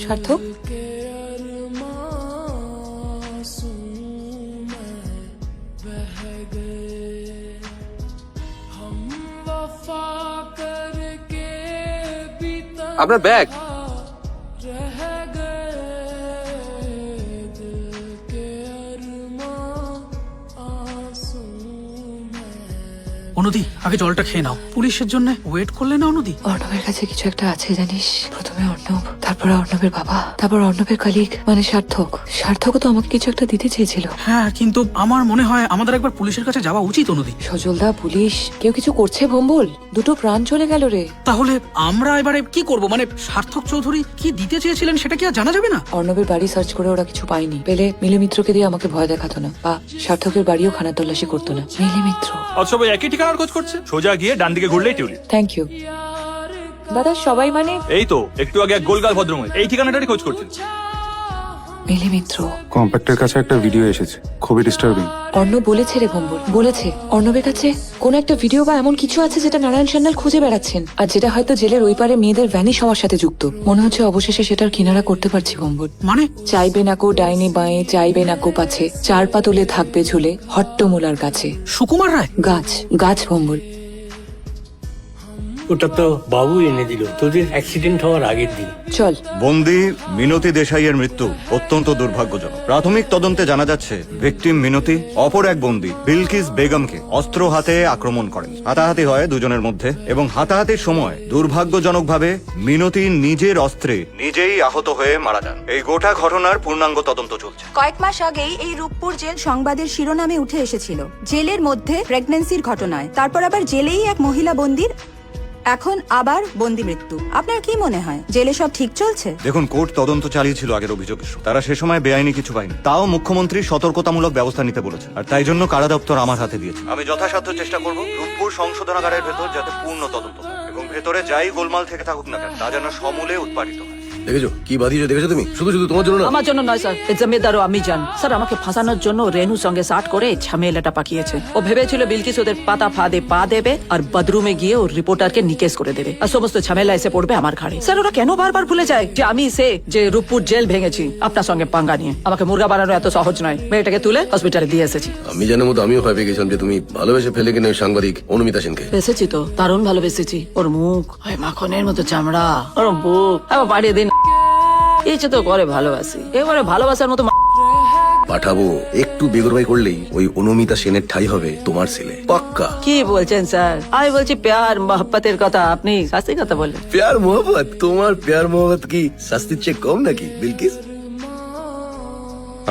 সার্থক, আপনার ব্যাগ। অনুদি, আগে জলটা খেয়ে নাও। পুলিশের জন্য ওয়েট করলে না অনুদি? অর্ণবের কাছে কিছু একটা আছে জানিস। প্রথমে অর্ণব, তারপর অর্ণবের বাবা, তারপর অর্ণবের কলিগ মানে সার্থক। সার্থকও তো আমাকে কিছু একটা দিতে চেয়েছিল। হ্যাঁ, কিন্তু আমার মনে হয় আমাদের একবার পুলিশের কাছে যাওয়া উচিত অনুদি। সজলদা, পুলিশ কেউ কিছু করছে ভম্বল? দুটো প্রাণ চলে গেল রে। তাহলে আমরা এবারে কি করব? মানে সার্থক চৌধুরী কি দিতে চেয়েছিলেন সেটা কি আর জানা যাবে না? অর্ণবের বাড়ি সার্চ করে ওরা কিছু পায়নি। পেলে মিলিমিত্রকে দিয়ে আমাকে ভয় দেখাতো না, বা সার্থকের বাড়িও খানার তল্লাশি করতো না। মিলিমিত্র আর সবাই একই ঠিকানার খোঁজ করছে। সোজা গিয়ে ডান দিকে ঘুরলেই টিউলিপ। থ্যাংক ইউ দাদা। সবাই মানে এই তো একটু আগে এক গোলগাল ভদ্রমহিলা এই ঠিকানাটারই খোঁজ করছেন। মিলিমিত্র। কম্প্যাক্টের কাছে একটা ভিডিও এসেছে, খুবই ডিস্টার্বিং। অর্ণব বলেছে রে ভম্বল, বলেছে অর্ণবের কাছে কোন একটা ভিডিও বা এমন কিছু আছে যেটা নারায়ণ সান্যাল খুঁজে বেড়াচ্ছেন, আর যেটা হয়তো জেলের ওই পারে মেয়েদের ভ্যানিশ হওয়ার সাথে যুক্ত। মনে হচ্ছে অবশেষে সেটার কিনারা করতে পারছি ভম্বল। মানে চাইবে নাকো ডাইনি বাঁয়ে, চাইবে নাকো পাছে, চার পা তোলে থাকবে ঝুলে হট্টমূলার কাছে। সুকুমার রায়? গাছ গাছ ভম্বল। ওটা তো বাবু এনে দিল তোদের অ্যাক্সিডেন্ট হওয়ার আগের দিন। চল। বন্দি মিনতি দেশাইয়ের মৃত্যু অত্যন্ত দুর্ভাগ্যজনক। প্রাথমিক তদন্তে জানা যাচ্ছে ভিকটিম মিনতি অপর এক বন্দি বিলকিস বেগমকে অস্ত্র হাতে আক্রমণ করেন। হাতাহাতি হয় দুজনের মধ্যে এবং হাতাহাতির সময় দুর্ভাগ্যজনকভাবে মিনতি নিজের অস্ত্রে নিজেই আহত হয়ে মারা যান। এই গোটা ঘটনার পূর্ণাঙ্গ তদন্ত চলছে। কয়েক মাস আগেই এই রূপপুর জেল সংবাদের শিরোনামে উঠে এসেছিল, জেলের মধ্যে প্রেগন্যান্সির ঘটনায়। তারপর আবার জেলেই এক মহিলা বন্দির, এখন আবার বন্দি মৃত্যু। আপনার কি মনে হয় জেলে সব ঠিক চলছে? দেখুন, কোর্ট তদন্ত চালিয়েছিল আগের অভিযোগের। তারা সে সময় বেআইনি কিছু পায়নি, তাও মুখ্যমন্ত্রী সতর্কতামূলক ব্যবস্থা নিতে বলেছে, আর তাই জন্য কারা দপ্তর আমার হাতে দিয়েছে। আমি যথাসাধ্য চেষ্টা করব রূপপুর সংশোধনাগারের ভেতর যাতে পূর্ণ তদন্ত হয় এবং ভেতরে যাই গোলমাল থেকে থাকুক না কেন তা যেন সমূলে উৎপাদিত হয়। দেখেছো কি বাদিয়েছো? দেখেছো তুমি? শুধু শুধু তোমার জন্য না। আমার জন্য নয় স্যার, এই জমিদারও আমি জান। স্যার আমাকে ফাঁসানোর জন্য রেনুর সঙ্গে সাট করে ঝামেলাটা পাকিয়েছে। ও ভেবেছিল বিলকিস ওদের পাতা ফাঁদে পা দেবে আর বাথরুমে গিয়ে ওর রিপোর্টারকে নিকেশ করে দেবে, আর সমস্ত ঝামেলা এসে পড়বে আমার ঘাড়ে। স্যার ওরা কেন বারবার ভুলে যায় যে আমি যে রূপপুর জেল ভেঙেছি আপনার সঙ্গে পাঙ্গা নিয়ে? আমাকে মুরগা বানানো এত সহজ নয়। মেয়েটাকে তুলে হসপিটালে দিয়ে এসেছি। আমি জানার মতো আমিও ভয় পেয়ে গেছিলাম যে তুমি ভালোবেসে ফেলে কিনে ওই সাংবাদিক অনুমিতা সেনকে। বেসেছি তো, দারুণ ভালোবেসেছি। ওর মুখ ওই মাখনের মতো চামড়া, ওর বুক আবার পাড়িয়ে দিন। ইচ্ছে তো করে ভালোবাসি, এবারে ভালোবাসার মতো পাঠাবো। একটু বেগরবাই করলেই ওই অনুমিতা সেনের ঠাই হবে তোমার ছেলে, পাক্কা। কি বলছেন স্যার? আমি বলছি প্যার মহব্বতের কথা, আপনি শাস্তির কথা বললেন। প্যার মোহব্বত? তোমার প্যার মোহব্বত কি শাস্তির চেয়ে কম নাকি বিলকিস?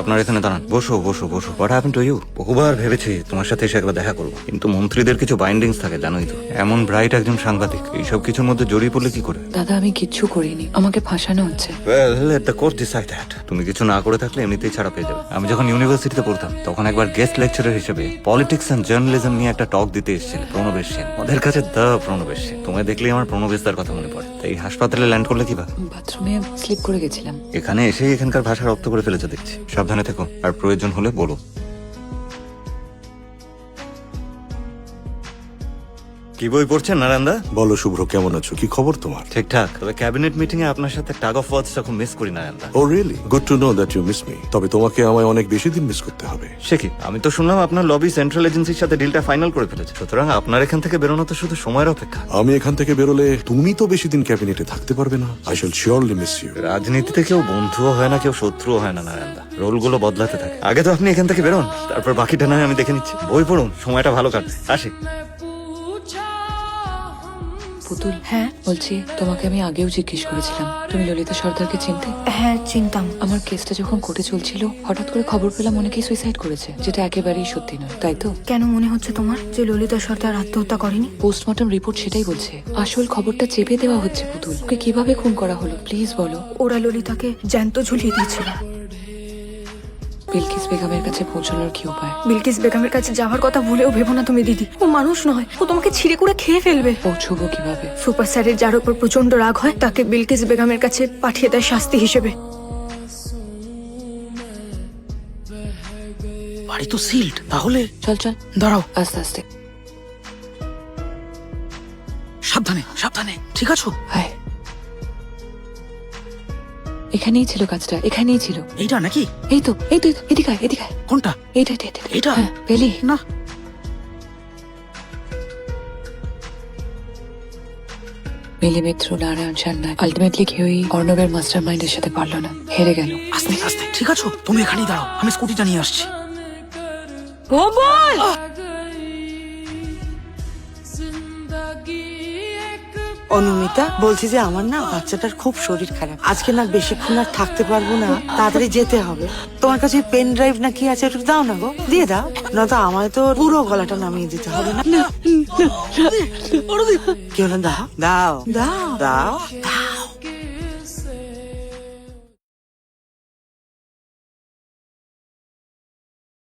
আপনার এখানে দাঁড়ান। বসো বসো বসো। What happened to you? বহুবার ভেবেছি তোমার সাথে এসে একবার দেখা করবো, কিন্তু মন্ত্রীদের কিছু বাইন্ডিংস থাকে জানোই তো। এমন ব্রাইট একজন সাংবাদিক এইসব কিছুর মধ্যে জড়িয়ে পড়লে কি করে? দাদা আমি কিচ্ছু করিনি, আমাকে ফাঁসানো হচ্ছে। Well, let the court decide that. তুমি কিছু না করে থাকলে এমনিতেই ছাড়া পেয়ে যাবে। আমি যখন ইউনিভার্সিটিতে পড়তাম তখন একবার গেস্ট লেকচারার হিসেবে পলিটিক্স এন্ড জার্নালিজম নিয়ে একটা টক দিতে এসেছিল প্রণবেশ সেন। ওদের কাছে দ্য প্রণবেশ সেন। তোমায় দেখলেই আমার প্রণবেশদার কথা মনে পড়ে। তাই হাসপাতালে ল্যান্ড করলে কিভাবে? বাথরুমে স্লিপ করে গেছিলাম। এখানে এসে এখানকার ভাষা রপ্ত করে ফেলেছো দেখছি। সাবধানে থেকো, আর প্রয়োজন হলে বলো। কি বই পড়ছেন নারায়ণদা? বলো শুভ্র, কেমন আছো? কি খবর তোমার? ঠিকঠাক। তবে ক্যাবিনেট মিটিং এ আপনার সাথে টাগ অফ ওয়ার্ডস খুব মিস করি নারায়ণদা। Oh really? Good to know that you miss me. তবে তোমাকে আমায় অনেক বেশি দিন মিস করতে হবে। সে কি? আমি তো শুনলাম আপনার লবি সেন্ট্রাল এজেন্সির সাথে ডিলটা ফাইনাল করে ফেলেছে, সুতরাং আপনার এখান থেকে বেরোনো তো শুধু সময়ের অপেক্ষা। আমি এখান থেকে বেরোলে তুমি তো বেশি দিন ক্যাবিনেটে থাকতে পারবে না। I shall surely miss you. রাজনীতিতে কেউ বন্ধুও হয় না, কেউ শত্রুও হয় না নারায়ণদা। রোলগুলো বদলাতে থাকে। আগে তো আপনি এখান থেকে বেরোন, তারপর বাকিটা নয় আমি দেখে নিচ্ছি। বই পড়ুন, সময়টা ভালো কাটবে। আসি। পুতুল, হ্যাঁ বলছি, তোমাকে আমি আগেও জিজ্ঞেস করেছিলাম তুমি ললিতা সর্দারকে চিনতে? হ্যাঁ চিনতাম। আমার কেসটা যখন কোর্টে চলছিল হঠাৎ করে খবর পেলাম অনেকেই সুইসাইড করেছে, যেটা একেবারেই সত্যি নয়, তাই তো? কেন মনে হচ্ছে তোমার যে ললিতা সর্দার আত্মহত্যা করেনি? পোস্টমর্টম রিপোর্ট সেটাই বলছে। আসল খবরটা চেপে দেওয়া হচ্ছে। পুতুল, ওকে কিভাবে খুন করা হলো প্লিজ বলো। ওরা ললিতাকে জ্যান্ত ঝুলিয়ে দিয়েছিল। বিলকিস বেগমের কাছে পৌঁছানোর কি উপায়? বিলকিস বেগমের কাছে যাওয়ার কথা ভুলেও ভেবো না তুমি দিদি। ও মানুষ নয়, ও তোমাকে ছিঁড়ে করে খেয়ে ফেলবে। পৌঁছবো কিভাবে? সুপার স্যারের যার উপর প্রচন্ড রাগ হয় তাকে বিলকিস বেগমের কাছে পাঠিয়ে দেয় শাস্তি হিসেবে। গাড়ি তো সিল্ড, তাহলে চল চল দাঁড়াও, আস্তে আস্তে সাবধানে সাবধানে, ঠিক আছো? আয়। এখানেই ছিল কাজটা, এখানেই ছিল। এইটা নাকি? এই তো এদিকে আয়, এদিকে আয়। কোনটা? এইটা এটা? হ্যাঁ, পেলি না, মিলি মিত্র, নারায়ণ সান্যাল আলটিমেটলি কেউই অর্ণবের মাস্টার মাইন্ডের সাথে পারলো না, হেরে গেল। আস্তে আস্তে, ঠিক আছো? তুমি এখানেই দাঁড়াও, আমি স্কুটিটা নিয়ে আসছি। কোমল! অনুমিতা, বলছি যে আমার না বাচ্চাটার খুব শরীর খারাপ, আজকে না বেশিক্ষণ আর থাকতে পারবো না, তাড়াতাড়ি যেতে হবে। তোমার কাছে পেন ড্রাইভ না কি আছে, একটু দাও না গো, দিয়ে দাও, নয়তো আমায় তো পুরো গলাটা নামিয়ে দিতে হবে না। কি হলো, দাও দাও দাও দাও।